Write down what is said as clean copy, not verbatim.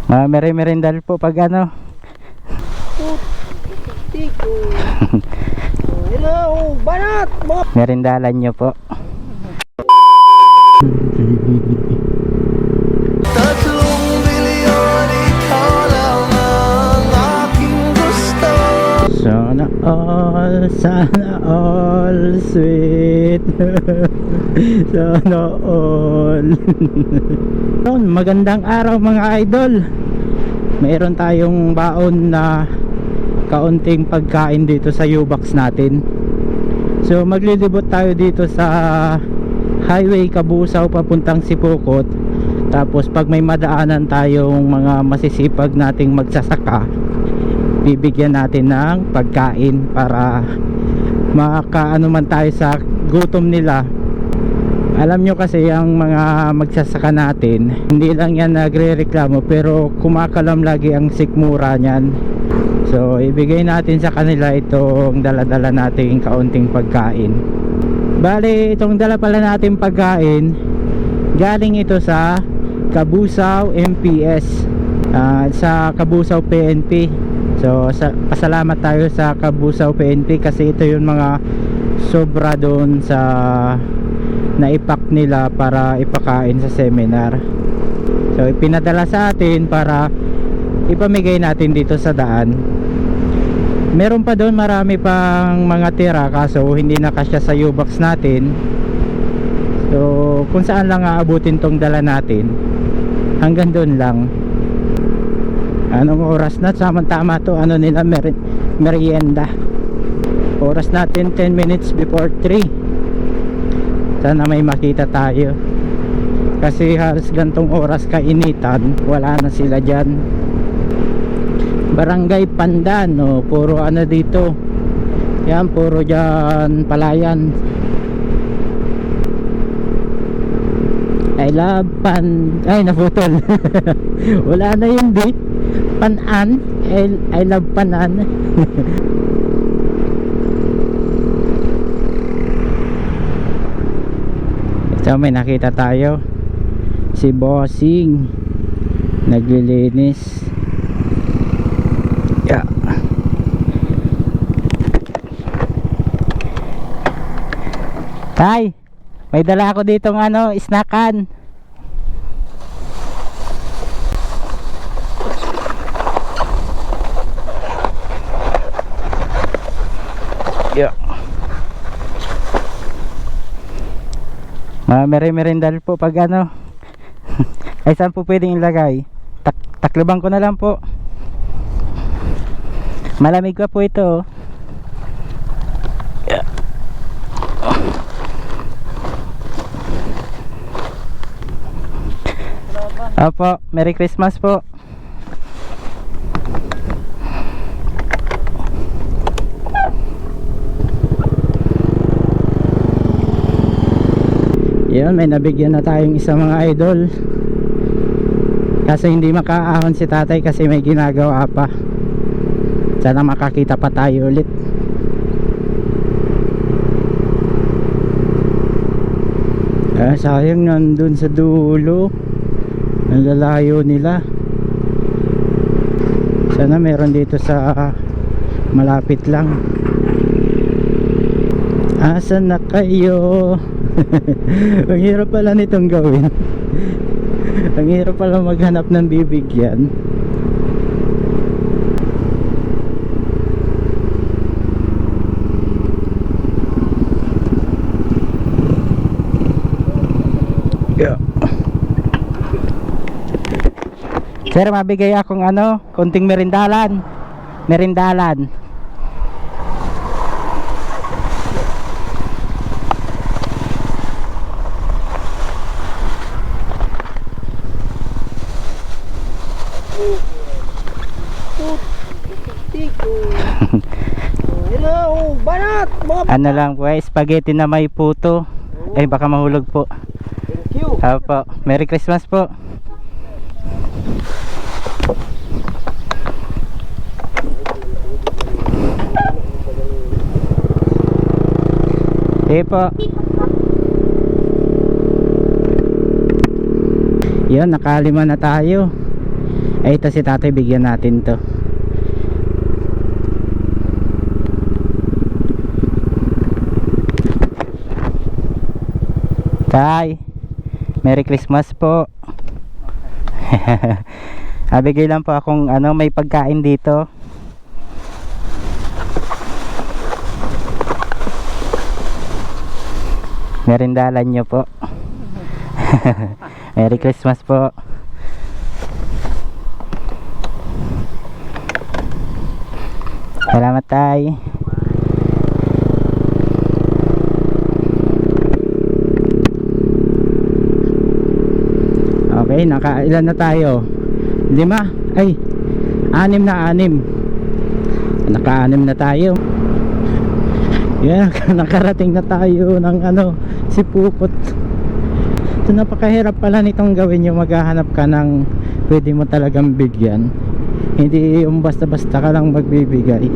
Merindal po pag ano. Banat! Merindalan nyo po. Tatlong bilyon, ikaw lang ang aking gusto. Sana all sweet. Sana all. Magandang araw mga idol. Mayroon tayong baon na kaunting pagkain dito sa U-Box natin. So maglilibot tayo dito sa highway Kabusaw papuntang Sipokot. Tapos pag may madaanan tayong mga masisipag nating magsasaka, bibigyan natin ng pagkain para makaano man tayo sa gutom nila. Alam nyo kasi ang mga magsasaka natin, hindi lang yan nagre-reklamo pero kumakalam lagi ang sikmura nyan. So ibigay natin sa kanila itong dala-dala nating kaunting pagkain. Bali itong dala pala nating pagkain, galing ito sa Kabusaw MPS, sa Kabusaw PNP. So pasalamat tayo sa Kabusaw PNP kasi ito yung mga sobra doon sa naipak nila para ipakain sa seminar. So ipinadala sa atin para ipamigay natin dito sa daan. Meron pa doon marami pang mga tira kaso hindi na kasya sa U-Box natin. So kung saan lang aabutin tong dala natin, hanggang doon lang. Anong oras na? Tama to, ano nila, merienda. Oras natin 10 minutes before 3. Sana may makita tayo kasi halos gantong oras kainitan, wala na sila dyan. Barangay Pandan, no? Puro ano dito yan, puro dyan palayan. I love ay naputol. Wala na yun di Panan, I love Panan. So may nakita tayo, si Bossing naglilinis. Yeah. Tay, may dala ako ditong ano, snackan. Yeah. Merindal po pag ano. Ay saan po pwedeng ilagay? Taklubang ko na lang po. Malamig pa po ito. Yeah. Opo, Merry Christmas po. Yun, may nabigyan na tayong isa mga idol. Kasi hindi makaahon si tatay kasi may ginagawa pa. Sana makakita pa tayo ulit. Sayang nandun sa dulo, ang lalayo nila. Sana meron dito sa malapit lang. Asan na kayo? Ang hirap pala nitong gawin. Ang hirap pala maghanap ng bibigyan. Yeah. Sir, mabigay akong ano, konting merindalan. Merindalan. Banat! Ano lang po, spaghetti na may puto. Ay baka mahulog po. Thank you. Opo, Merry Christmas po. Sige po. Yun, nakalima na tayo. Ay, ito si tatay, bigyan natin to. Tay, Merry Christmas po. Bigay lang po akong may pagkain dito. Merindalan nyo po. Merry Christmas po. Salamat, tay. Okay, nakailan na tayo? 5? Ay, 6 na 6. Naka-6 na tayo. Yeah, nakarating na tayo ng Sipupot. So napakahirap pala nitong gawin, yung maghahanap ka ng pwede mo talagang bigyan. Hindi yung basta-basta ka lang magbibigay.